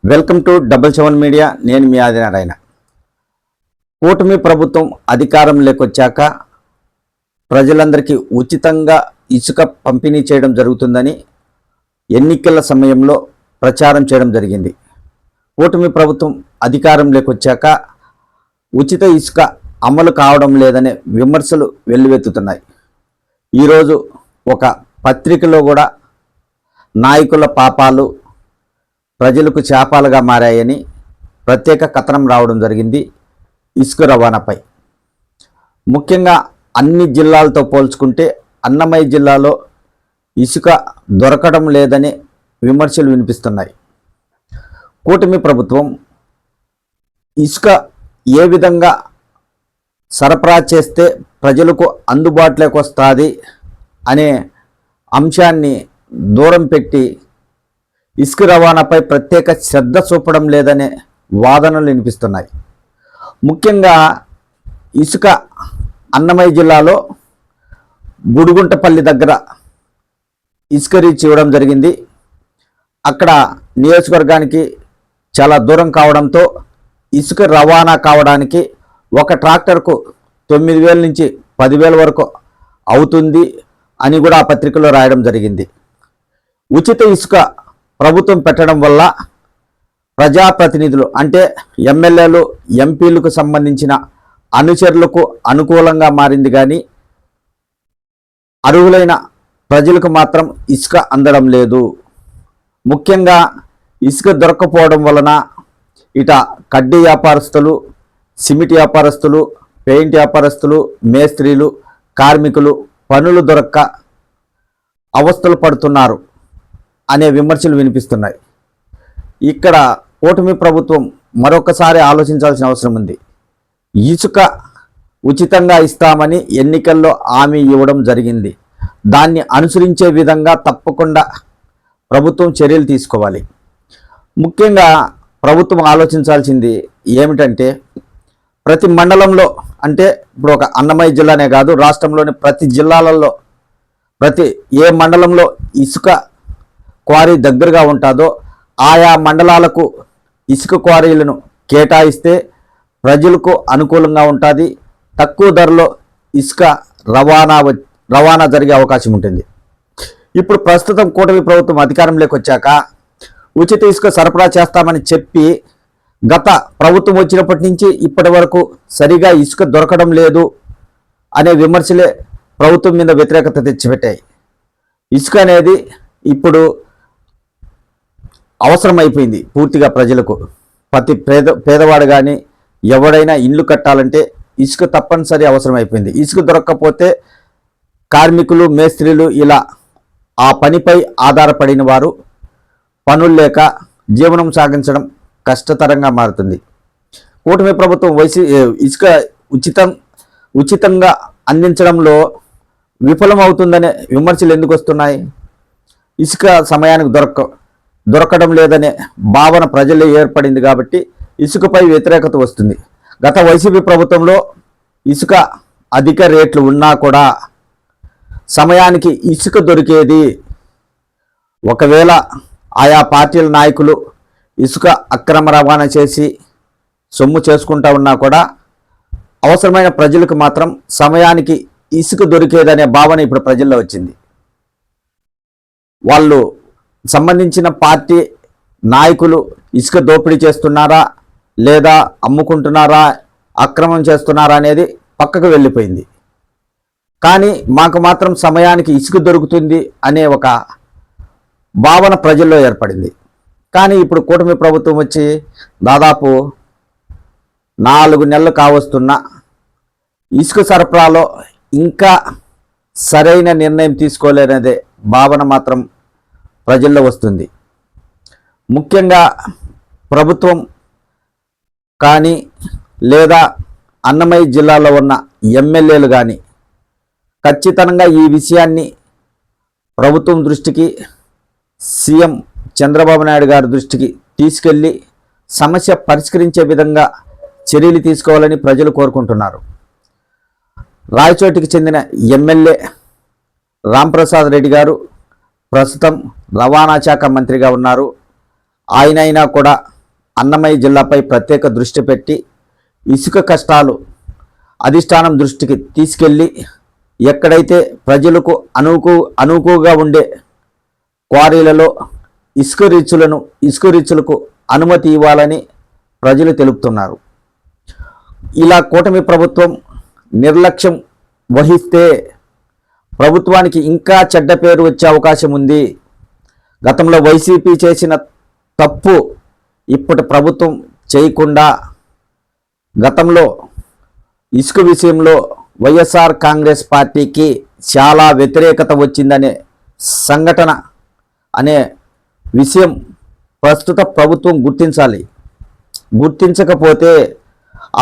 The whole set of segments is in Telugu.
Welcome to 77 media. నేను మీ ఆదినారాయణ. కూటమి ప్రభుత్వం అధికారంలోకి వచ్చాక ప్రజలందరికీ ఉచితంగా ఇసుక పంపిణీ చేయడం జరుగుతుందని ఎన్నికల సమయంలో ప్రచారం చేయడం జరిగింది. కూటమి ప్రభుత్వం అధికారంలోకి వచ్చాక ఉచిత ఇసుక అమలు కావడం లేదనే విమర్శలు వెల్లువెత్తుతున్నాయి. ఈరోజు ఒక పత్రికలో కూడా నాయకుల పాపాలు ప్రజలకు శాపాలుగా మారాయని ప్రత్యేక కథనం రావడం జరిగింది ఇసుక రవాణాపై. ముఖ్యంగా అన్ని జిల్లాలతో పోల్చుకుంటే అన్నమయ్య జిల్లాలో ఇసుక దొరకడం లేదని విమర్శలు వినిపిస్తున్నాయి. కూటమి ప్రభుత్వం ఇసుక ఏ విధంగా సరఫరా చేస్తే ప్రజలకు అందుబాటులోకి వస్తుంది అనే అంశాన్ని దూరం పెట్టి ఇసుక రవాణాపై ప్రత్యేక శ్రద్ధ చూపడం లేదనే వాదనలు వినిపిస్తున్నాయి. ముఖ్యంగా ఇసుక అన్నమయ్య జిల్లాలో బుడుగుంటపల్లి దగ్గర ఇసుక రీచ్ ఇవ్వడం జరిగింది. అక్కడ నియోజకవర్గానికి చాలా దూరం కావడంతో ఇసుక రవాణా కావడానికి ఒక ట్రాక్టర్కు 9,000 నుంచి 10,000 వరకు అవుతుంది అని కూడా ఆ పత్రికలో రాయడం జరిగింది. ఉచిత ఇసుక ప్రభుత్వం పెట్టడం వల్ల ప్రజాప్రతినిధులు అంటే ఎమ్మెల్యేలు, ఎంపీలకు సంబంధించిన అనుచరులకు అనుకూలంగా మారింది, కానీ అర్హులైన ప్రజలకు మాత్రం ఇసుక అందడం లేదు. ముఖ్యంగా ఇసుక దొరక్కపోవడం వలన ఇట కడ్డీ వ్యాపారస్తులు, సిమెంట్ వ్యాపారస్తులు, పెయింట్ వ్యాపారస్తులు, మేస్త్రీలు, కార్మికులు పనులు దొరక్క అవస్థలు పడుతున్నారు అనే విమర్శలు వినిపిస్తున్నాయి. ఇక్కడ కూటమి ప్రభుత్వం మరొకసారి ఆలోచించాల్సిన అవసరం ఉంది. ఇసుక ఉచితంగా ఇస్తామని ఎన్నికల్లో హామీ ఇవ్వడం జరిగింది. దాన్ని అనుసరించే విధంగా తప్పకుండా ప్రభుత్వం చర్యలు తీసుకోవాలి. ముఖ్యంగా ప్రభుత్వం ఆలోచించాల్సింది ఏమిటంటే, ప్రతి మండలంలో అంటే ఇప్పుడు ఒక అన్నమయ్య జిల్లానే కాదు, రాష్ట్రంలోని ప్రతి జిల్లాలలో ప్రతి ఏ మండలంలో ఇసుక క్వారీ దగ్గరగా ఉంటుందో ఆయా మండలాలకు ఇసుక క్వారీలను కేటాయిస్తే ప్రజలకు అనుకూలంగా ఉంటుంది. తక్కువ ధరలో ఇసుక రవాణా జరిగే అవకాశం ఉంటుంది. ఇప్పుడు ప్రస్తుతం కూటమి ప్రభుత్వం అధికారంలోకి వచ్చాక ఉచిత ఇసుక సరఫరా చేస్తామని చెప్పి గత ప్రభుత్వం వచ్చినప్పటి నుంచి ఇప్పటి వరకు సరిగా ఇసుక దొరకడం లేదు అనే విమర్శలే ప్రభుత్వం మీద వ్యతిరేకత తెచ్చిపెట్టాయి. ఇసుక అనేది ఇప్పుడు అవసరమైపోయింది పూర్తిగా ప్రజలకు. ప్రతి పేదవాడు కానీ ఎవడైనా ఇల్లు కట్టాలంటే ఇసుక తప్పనిసరి అవసరమైపోయింది. ఇసుక దొరక్కపోతే కార్మికులు, మేస్త్రీలు ఇలా ఆ పనిపై ఆధారపడిన వారు పనులు లేక జీవనం సాగించడం కష్టతరంగా మారుతుంది. కూటమి ప్రభుత్వం ఇసుక ఉచితంగా అందించడంలో విఫలమవుతుందనే విమర్శలు ఎందుకు వస్తున్నాయి? ఇసుక సమయానికి దొరకడం లేదనే భావన ప్రజల్లో ఏర్పడింది కాబట్టి ఇసుకపై వ్యతిరేకత వస్తుంది. గత వైసీపీ ప్రభుత్వంలో ఇసుక అధిక రేట్లు ఉన్నా కూడా సమయానికి ఇసుక దొరికేది. ఒకవేళ ఆయా పార్టీల నాయకులు ఇసుక అక్రమ రవాణా చేసి సొమ్ము చేసుకుంటా ఉన్నా కూడా అవసరమైన ప్రజలకు మాత్రం సమయానికి ఇసుక దొరికేదనే భావన ఇప్పుడు ప్రజల్లో వచ్చింది. వాళ్ళు సంబంధించిన పార్టీ నాయకులు ఇసుక దోపిడీ చేస్తున్నారా లేదా అమ్ముకుంటున్నారా, అక్రమం చేస్తున్నారా అనేది పక్కకు వెళ్ళిపోయింది. కానీ మాకు మాత్రం సమయానికి ఇసుక దొరుకుతుంది అనే ఒక భావన ప్రజల్లో ఏర్పడింది. కానీ ఇప్పుడు కూటమి ప్రభుత్వం వచ్చి దాదాపు 4 నెలలు కావస్తున్న ఇసుక సరఫరాలో ఇంకా సరైన నిర్ణయం తీసుకోలేనదే భావన మాత్రం ప్రజల్లో వస్తుంది. ముఖ్యంగా ప్రభుత్వం కానీ లేదా అన్నమయ్య జిల్లాలో ఉన్న ఎమ్మెల్యేలు కానీ ఖచ్చితంగా ఈ విషయాన్ని ప్రభుత్వం దృష్టికి, సీఎం చంద్రబాబు నాయుడు గారి దృష్టికి తీసుకెళ్ళి సమస్య పరిష్కరించే విధంగా చర్యలు తీసుకోవాలని ప్రజలు కోరుకుంటున్నారు. రాయచోటికి చెందిన ఎమ్మెల్యే రాంప్రసాద్ రెడ్డి గారు ప్రస్తుతం రవాణా శాఖ మంత్రిగా ఉన్నారు. ఆయనైనా కూడా అన్నమయ్య జిల్లాపై ప్రత్యేక దృష్టి పెట్టి ఇసుక కష్టాలు అధిష్టానం దృష్టికి తీసుకెళ్ళి ఎక్కడైతే ప్రజలకు అనుకుగా ఉండే క్వారీలలో ఇసుక రీచులకు అనుమతి ఇవ్వాలని ప్రజలు తెలుపుతున్నారు. ఇలా కూటమి ప్రభుత్వం నిర్లక్ష్యం వహిస్తే ప్రభుత్వానికి ఇంకా చెడ్డ పేరు వచ్చే అవకాశం ఉంది. గతంలో వైసీపీ చేసిన తప్పు ఇప్పటి ప్రభుత్వం చేయకుండా, గతంలో ఇసుక విషయంలో వైఎస్ఆర్ కాంగ్రెస్ పార్టీకి చాలా వ్యతిరేకత వచ్చిందనే సంఘటన అనే విషయం ప్రస్తుత ప్రభుత్వం గుర్తించాలి. గుర్తించకపోతే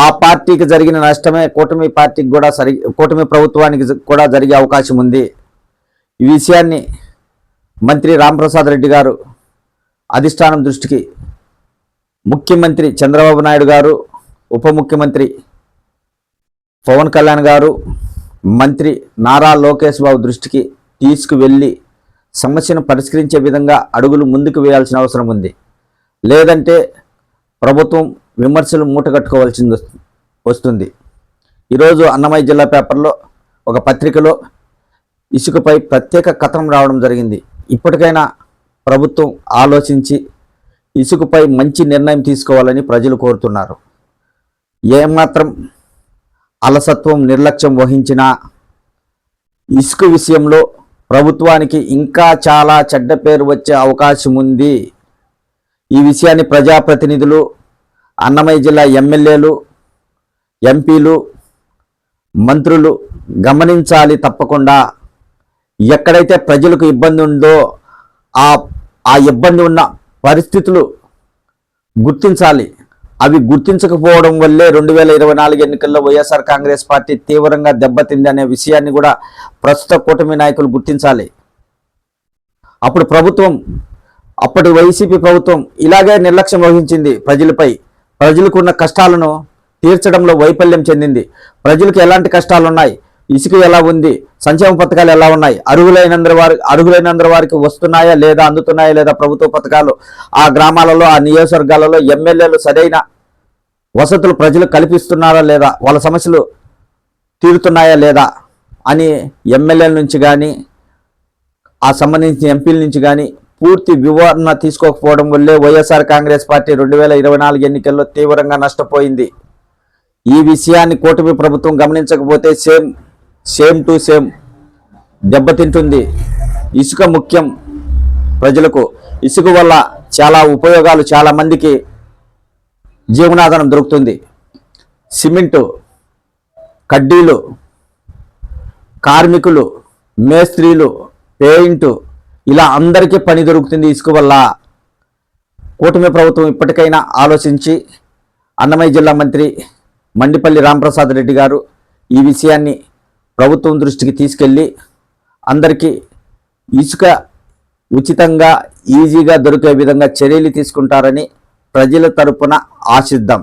ఆ పార్టీకి జరిగిన నష్టమే కూటమి ప్రభుత్వానికి కూడా జరిగే అవకాశం ఉంది. ఈ విషయాన్ని మంత్రి రాంప్రసాద్ రెడ్డి గారు అధిష్టానం దృష్టికి, ముఖ్యమంత్రి చంద్రబాబు నాయుడు గారు, ఉప ముఖ్యమంత్రి పవన్ కళ్యాణ్ గారు, మంత్రి నారా లోకేష్ బాబు దృష్టికి తీసుకువెళ్ళి సమస్యను పరిష్కరించే విధంగా అడుగులు ముందుకు వేయాల్సిన అవసరం ఉంది. లేదంటే ప్రభుత్వం విమర్శలు మూటగట్టుకోవాల్సి వస్తుంది. ఈరోజు అన్నమయ్య జిల్లా పేపర్లో ఒక పత్రికలో ఇసుకపై ప్రత్యేక కథనం రావడం జరిగింది. ఇప్పటికైనా ప్రభుత్వం ఆలోచించి ఇసుకపై మంచి నిర్ణయం తీసుకోవాలని ప్రజలు కోరుతున్నారు. ఏమాత్రం అలసత్వం నిర్లక్ష్యం వహించినా ఇసుక విషయంలో ప్రభుత్వానికి ఇంకా చాలా చెడ్డ పేరు వచ్చే అవకాశం ఉంది. ఈ విషయాన్ని ప్రజాప్రతినిధులు, అన్నమయ్య జిల్లా ఎమ్మెల్యేలు, ఎంపీలు, మంత్రులు గమనించాలి. తప్పకుండా ఎక్కడైతే ప్రజలకు ఇబ్బంది ఉందో ఆ ఇబ్బంది ఉన్న పరిస్థితులు గుర్తించాలి. అవి గుర్తించకపోవడం వల్లే 2024 ఎన్నికల్లో వైఎస్ఆర్ కాంగ్రెస్ పార్టీ తీవ్రంగా దెబ్బతింది అనే విషయాన్ని కూడా ప్రస్తుత కూటమి నాయకులు గుర్తించాలి. అప్పటి వైసీపీ ప్రభుత్వం ఇలాగే నిర్లక్ష్యం వహించింది. ప్రజలకున్న కష్టాలను తీర్చడంలో వైఫల్యం చెందింది. ప్రజలకు ఎలాంటి కష్టాలు ఉన్నాయి, ఇసుక ఎలా ఉంది, సంక్షేమ పథకాలు ఎలా ఉన్నాయి, అర్హులైనందరి వారికి వస్తున్నాయా లేదా, అందుతున్నాయా లేదా ప్రభుత్వ పథకాలు, ఆ గ్రామాలలో ఆ నియోజకవర్గాలలో ఎమ్మెల్యేలు సరైన వసతులు ప్రజలు కల్పిస్తున్నారా లేదా, వాళ్ళ సమస్యలు తీరుతున్నాయా లేదా అని ఎమ్మెల్యేల నుంచి కానీ ఆ సంబంధించిన ఎంపీల నుంచి కానీ పూర్తి వివరణ తీసుకోకపోవడం వల్లే వైఎస్ఆర్ కాంగ్రెస్ పార్టీ 2024 ఎన్నికల్లో తీవ్రంగా నష్టపోయింది. ఈ విషయాన్ని కూటమి ప్రభుత్వం గమనించకపోతే సేమ్ టు సేమ్ దెబ్బతింటుంది. ఇసుక ముఖ్యం ప్రజలకు. ఇసుక వల్ల చాలా ఉపయోగాలు, చాలా మందికి జీవనాధారం దొరుకుతుంది. సిమెంటు, కడ్డీలు, కార్మికులు, మేస్త్రీలు, పెయింటు, ఇలా అందరికీ పని దొరుకుతుంది ఇసుక వల్ల. కూటమి ప్రభుత్వం ఇప్పటికైనా ఆలోచించి అన్నమయ్య జిల్లా మంత్రి మండిపల్లి రాంప్రసాద్ రెడ్డి గారు ఈ విషయాన్ని ప్రభుత్వం దృష్టికి తీసుకెళ్ళి అందరికీ ఇసుక ఉచితంగా ఈజీగా దొరికే విధంగా చర్యలు తీసుకుంటారని ప్రజల తరపున ఆశిద్దాం.